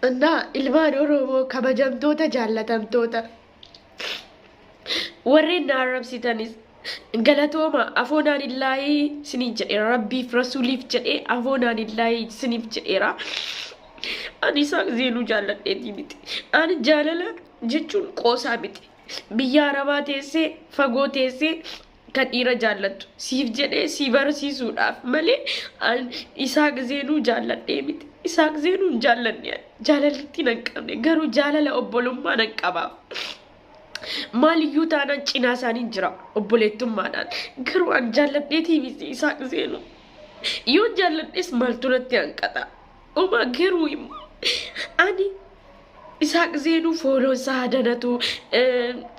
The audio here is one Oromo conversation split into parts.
እና ilmaan Oromoo kabajamtoota jaallatamtoota warreen na arrabsitanis galatooma afoonaan illaahi siniif jedheera rabbiif rasuuliif jedhee afoonaan illaahi siniif jedheera. Ani isaaq zeenuu jaalladheetii miti. Ani jaalala jechuun qoosaa miti. Biyya arabaa teessee fagoo teessee kan dhiira jaallattu siif jedhee si barsiisuudhaaf malee isaaq zeenuu jaalladhee miti. Isaaq zeenuu hin jaalladhe jaalalatti nan qabne garuu jaalala obbolummaa nan qabaaf. Maaliyyuu taanaan cinaa isaanii jira obboleettummaadhaan garuu an jaalladheetii miti isaaq zeenuu. Yoo jaalladhes maaltu natti hanqata. Oma garuu immoo ani isaaq zeenuu fooloon isaa danatu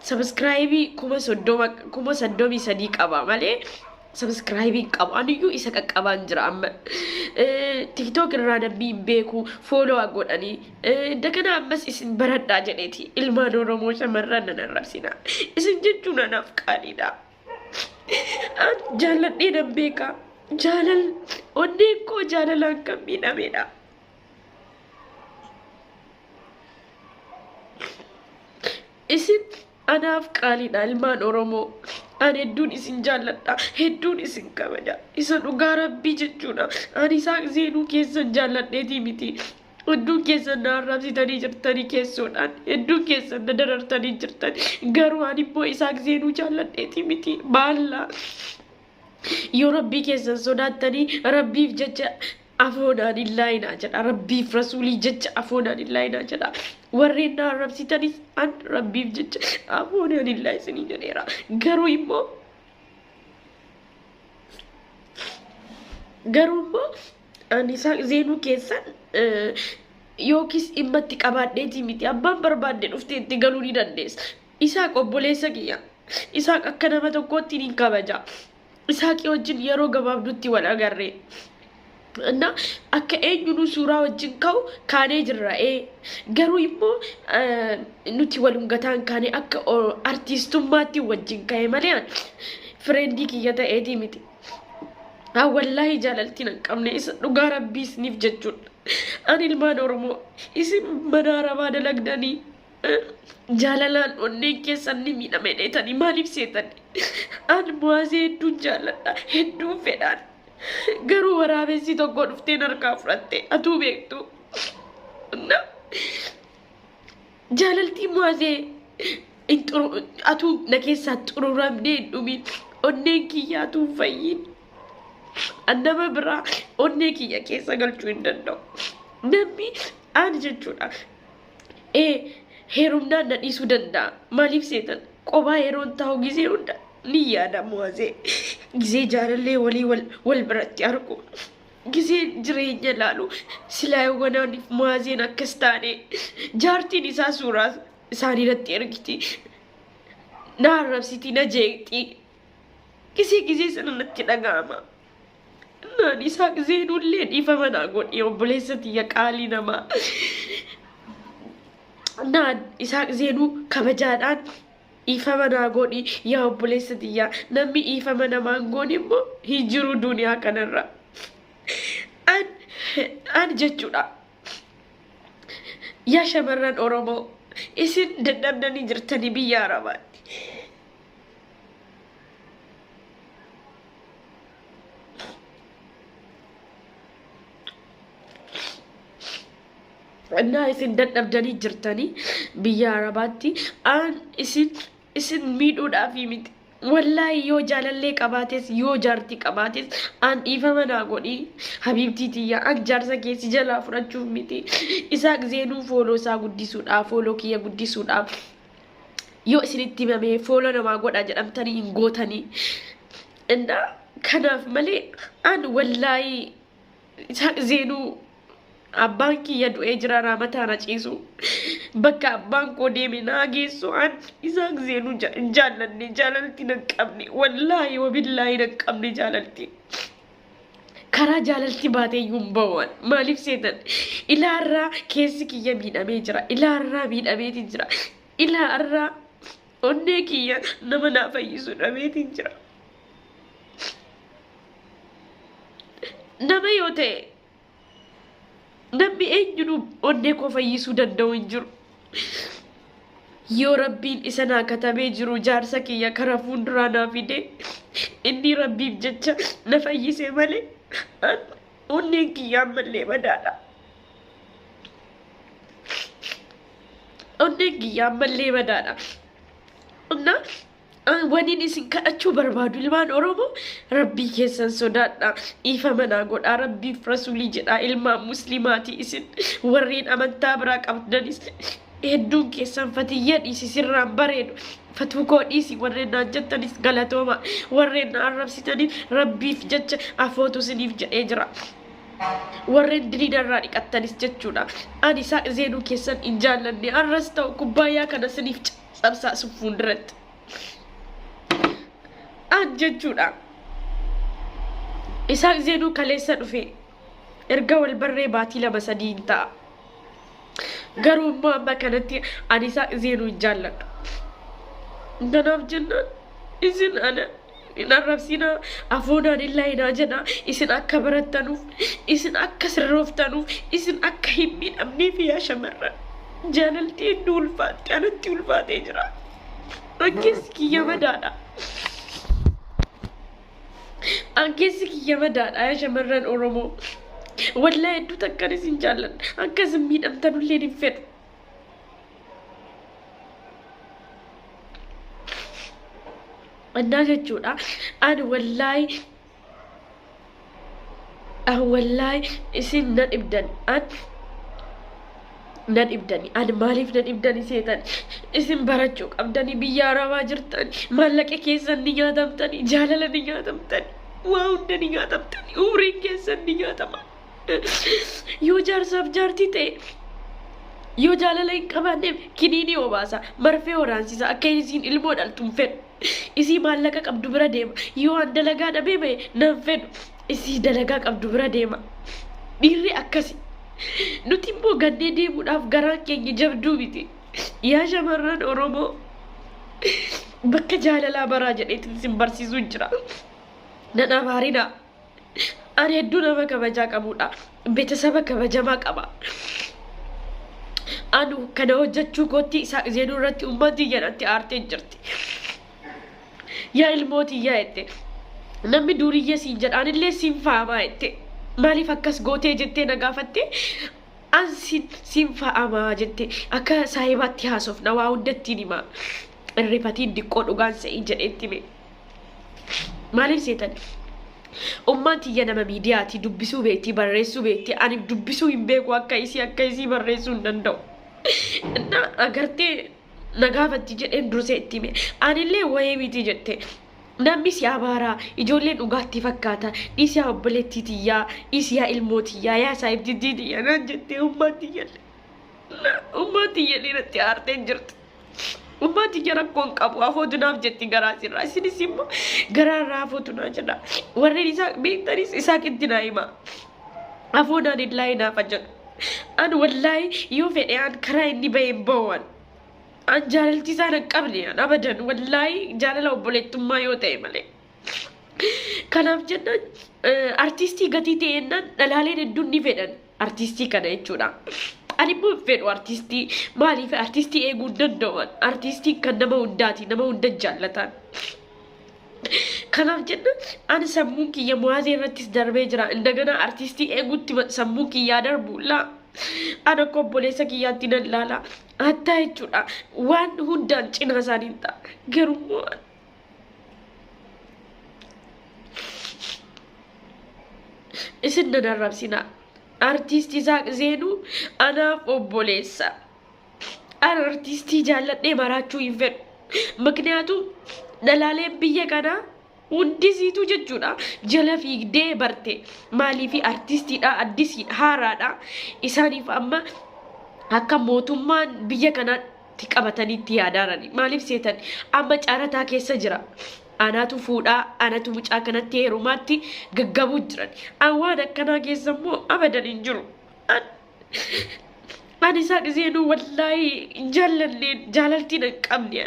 sabskraayibii 33 qaba malee sabskraayibii qaba. Aniyyuu isa qaqqabaan jira amma tiktok irraa namni hin beeku fooloo godhanii dagana ammas isin baradhaa jedheeti ilmaan Oromoo shamarran nan arrabsina isin jechuun anaaf qaaliidha. An jaalladhee nan beeka jaalal onneen koo jaalalaan kan miidhamedha. Isin anaaf qaaliidha ilmaan Oromoo. Ani hedduun isin jaalladha hedduun isin kabaja isa dhugaa rabbii jechuudha. Ani isaaq zeenuu keessan jaalladheetii miti. Hedduun keessan na arrabsitanii jirtanii keessoodhaan hedduun keessan na darartanii jirtan garuu ani immoo isaaq zeenuu jaalladheetii miti. Baallaa yoo rabbii keessan sodaattanii rabbiif jecha afoonaan illaahi naa jedha rabbiif rasuulii jecha afoonaan illaahi naa jedha. Warreen na arrabsitanis an rabbiif jecha afoonaan illaahi isinii jedheera garuu immoo ani isaaq zeenuu keessan yookiis dhimmatti qabaadheetii miti. Abbaan barbaadde dhuftee itti galuu ni dandeessa. Isaaq obboleessa kiyya. Isaaq akka nama tokkootti ni kabaja. Isaaqii wajjin yeroo gabaabduutti wal agarree. እና akka eenyuun suuraa wajjin ka'u kaanee jirra garuu immoo nuti walungataan kaanee akka artiistummaatti wajjin ka'e malee friendii kiyya ta'eetii miti. Wallaahi jaalalti nan qabne isa dhugaa rabbii isiniif jechuudha. Ani ilmaan Oromoo isin mana arabaa dalagdanii jaalalaan onneen keessan ni miidhame dheetanii maaliif seetani? Ani muwaasee hedduun jaalladha hedduun fedhaan. Garuu waraabessi tokko dhuftee harkaa fudhatte atuu beektu. Jaalaltii muwaasee atuu na keessaa xururamnee hin dhumin onneen kiyya atuu fayyin. Nama biraa onnee kiyya keessa galchuu hin danda'u. Namni ani jechuudha. Heerumnaan na dhiisuu danda'a. Maaliif seetan? Qophaa yeroon taa'u gisee hunda ni yaada muwaasee. Gisee jaalallee walii wal biratti argu. Gisee jireenya laalu silaa wanaaniif muwaaseen akkas taane jaartiin isaa suuraa isaanii irratti ergiti. Na arrabsiti na jeeqxi. Gisee sana natti dhaga'ama. Naan isaaq zeenullee dhiifama naa godhi obboleessa tiyya qaalii namaa. Naan isaaq zeenuu kabajaadhaan dhiifama naa godhi yaa obboleessa tiyya. Namni dhiifama namaan godhi immoo hin jiru duniyaa kanarra. An jechuudha. Yaa shamarran Oromoo isin dadhabdanii jirtanii biyya arabaatti. እና isin dadhabdanii jirtanii biyya arabaatti an isin miidhuudhaaf miti. Wallaahi yoo jaalallee qabaates yoo jaartii qabaates an dhiifama naa godhi habiibtii tiyya an jaarsa keessi jalaa fudhachuuf miti. Isaaq zeenuu fooloo isaa guddisuudhaaf fooloo kiyya guddisuudhaaf yoo isinitti himamee fooloo namaa godha jedhamtanii hin gootanii. Inna kanaaf malee an wallaahi isaaq zeenuu abbaan kiyya du'ee jira raamataan aciisu bakka abbaan koo deeme naa geessu an isaaq zeenuu jaallanne jaalalti nan qabne wallaahi wabillaahi nan qabne jaalalti. Karaa jaalalti baateeyyuu hin ba'uun maaliif seetan? Ilaarraa keessi kiyya miidhamee jira. Ilaarraa miidhameetiin jira. Ilaarraa onnee kiyya nama naa fayyisu dhabeetiin jira. Nama yoo ta'e namni eenyuun onnee koo fayyisuu danda'u hin jiru. Yoo rabbiin isa naa katabee jiru jaarsa kiyya karaa fuulduraa naa fide inni rabbiif jecha na fayyise malee onneen kiyya ammallee madaadha. Onneen kiyya ammallee madaadha. Waniin isin kadhachuu barbaadu ilmaan Oromoo rabbii keessan sodaadha. Dhiifama naa godhaa rabbiif rasuulii jedhaa ilmaan musliimaatii isin warreen amantaa biraa qabdanis hedduun keessan fatiyyaa dhiisi sirraan bareedu. Fatuu koo dhiisi warreen naan jettanis galatooma warreen na arrabsitaniif rabbiif jecha afootu isiniif jedhee jira. Warreen diriirarraa dhiqattanis jechuudha. Ani isaa zeenuu keessan hin jaallanne arras ta'u kubbaayyaa kana isiniif cabsaasuuf fuulduratti. An jechuudha. Isaa zeenuu kaleessa dhufe erga wal barree baatii 2-3 ta'a. Garuu immoo amma kanatti ani isaa zeenuu hin jaalladhu. Kanaaf jennaan isin ana hin arrabsinaa afoonaan illaa hinaa jedhaa isin akka barattanuuf isin akka sirrooftanuuf isin akka hin miidhamneef yaa shamarran jaalaltii inni ulfaatte anatti ulfaatee jira. Ankeessi kiyya madaadha. Ankeessi kiyya madaadha yaa shamarran Oromoo. Wallaahi hedduu takkanis hin jaalladha. Akkas miidhamtanullee hin fedhu. Annaa jechuudha. Ani wallaahi isin na dhibdan. Na dhibdani. Ani maaliif na dhibdani seetan? Isin barachuu qabdani biyya Arabaa jirtan. Maallaqa keessan ni nyaatamtani. Jaalala ni nyaatamtani. Waa hunda ni nyaatamtani. Umriin keessan ni nyaatama. Yoo jaarsaaf jaartii ta'e yoo jaalala hin qabaanneef kiniinii obaasa marfee waraansiisa akka isin ilmoo dhaltuun fedhu. Isii maallaqa qabdu bira deema. Yoo an dalagaa dhabee bahe nan fedhu. Isii dalagaa qabdu bira deema. Dhiirri akkasi. Nuti immoo gannee deemuudhaaf garaan keenya jabduu miti. Yaa shamarran Oromoo bakka jaalalaa baraa jedheetiin isin barsiisuu jira. Nan abaarinaa. Ani hedduu nama kabajaa qabudha. Beetasaba kabajamaa qaba. Anu kana hojjechuu kootti isaa zeenuu irratti uummatni jedhatti aartee jirti. Yaa ilmootii yaa jette. Namni duuriyyee siin jedhaanillee siin fa'amaa jette. Maaliif akkas gootee jettee na gaafatte? An siin fa'amaa jette. Akka saahibaatti haasofna waa hundattiin himaa. Irrifatiin diqqoo dhugaan se'ii jedheetti mee. Maaliif seetan? Uummanni yaa nama miidiyaati dubbisuu beekti barreessuu beekti. Ani dubbisuu hin beeku akka isii barreessuu hin danda'u. Agartee na gaafatti jedheen dursee itti hime. Anillee wayii miti jette. Namni si abaaraa ijoolleen dhugaatti fakkaata. Dhiisi yaa obboleettii tiyyaa, dhiisi yaa ilmootii yaa yaa saayibdittii tiyyaa naan jettee uummanni irratti aartee jirti. Ummati jara kon qabu afootu naaf jetti garaa sirraa isinis immoo garaarraa afootu naa jedha warreen isaa beektanis isaa kitti naa hima afoodhaan illaa hinaaf jedhu an wallaahi yoo fedhe an karaa inni baheen bahuwan an jaalaltii isaan hin qabne an abadan wallaahi jaalala obboleettummaa yoo ta'e malee. Kanaaf jennaan artistii gatii ta'ennaan dhalaaleen hedduun ni fedhan artistii kana jechuudha. Ani immoo fedhu artistii maaliif artistii eeguu danda'an artistii kan nama hundaati nama hunda jaallatan. Kanaaf jennaan ani sammuun kiyya muwaazee irrattis darbee jira. Indagana artistii eeguutti sammuun kiyyaa darbu laa ana akka obboleessa kiyyaatti nan laala. Hattaa jechuudha waan hundaan cinaa isaaniin ta'a. Garuu isin nan arrabsinaa. Artistii Isaaq Zeenuu anaaf obboleessa. An artistii jaalladhee maraachuu hin fedhu. Miknyaatuum dhalaaleen biyya kanaa hundisiitu jechuudha. Jala fiigdee barte. Maaliifi artistiidha addisiidha haaraadha. Isaaniif amma akka mootummaan biyya kanaatti qabataniitti yaadaarani. Maaliif seetan amma caarataa keessa jira. Anaatu fuudhaa anatu mucaa kanatti heerumaatti gaggabuu jiran. An waan akkanaa keessa immoo abadan hin jiru. An Isaaq Zeenuu wallaahi hin jaallalleen jaalaltiin hin qabne.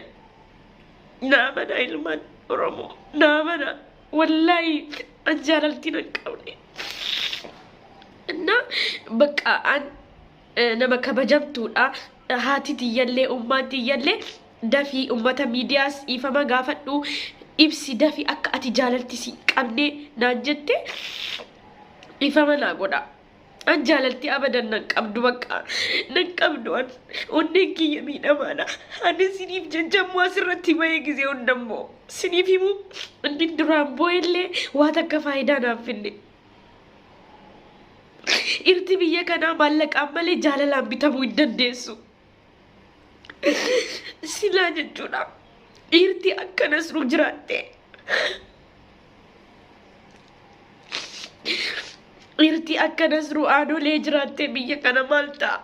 Naamana ilmaan Oromoo naamana wallaahi an jaalaltiin hin qabne. እና በቃ nama kabajamtuudha haati tiyyallee ummaan tiyyallee dafii ummata miidiyaas ifama gaafadhu ibsi dafii akka ati jaalalti si qabne naan jette ifama naa godha an jaalalti abadan nan qabdu bakka nan qabdu an onneen kiyya miidhamaadha ani siniif jajjammoo asirratti bahee gisee hundammoo siniif himu inni duraan boo'ellee waa takka faayidaa naaf finne irti biyya kanaa maallaqaan malee jaalalaan bitamuu hin dandeessu. Silaa jechuudha. Irti akkanas nu jiraatte. Irti akkanas nu aanolee jiraatte biyya kana maal ta'a?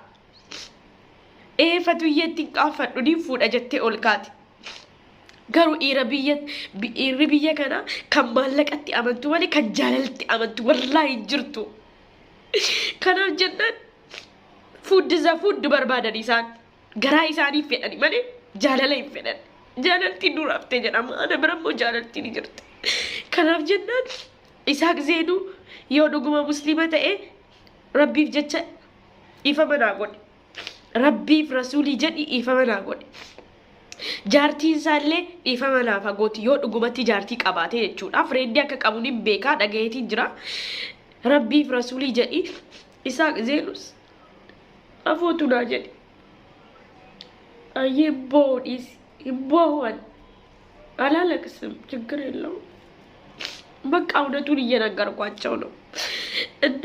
Eefatu iyyatti qaafadhu ni fuudha jettee ol kaati. Garuu dhiirri biyya kanaa kan maallaqatti amantu malee kan jaalalatti amantu wallaahi hin jirtu. Kanaaf jennaan fuuddi barbaadan isaan garaa isaaniif fedhani malee jaalala hin fedhan. Jaalaltiin dura haftee jedhama. Ana bira immoo jaalaltiin ni jirti. Kanaaf jennaan Isaaq Zeenuu yoo dhuguma musliima ta'e rabbiif jecha ifama naa godhe. Rabbiif rasuulii jedhi ifama naa godhe. Jaartiin isaallee ifama naa fagooti yoo dhugumatti jaartii qabaate jechuudha. Fireendii akka qabu ni beekaa dhagayeetiin jira. Rabbiif rasuulii jedhi Isaaq Zeenuus afootu naa jedhi ayyee boodhiis hin boo'an አላለቅስም ችግር የለውም በቃ እውነቱን እየነገርኳቸው ነው እና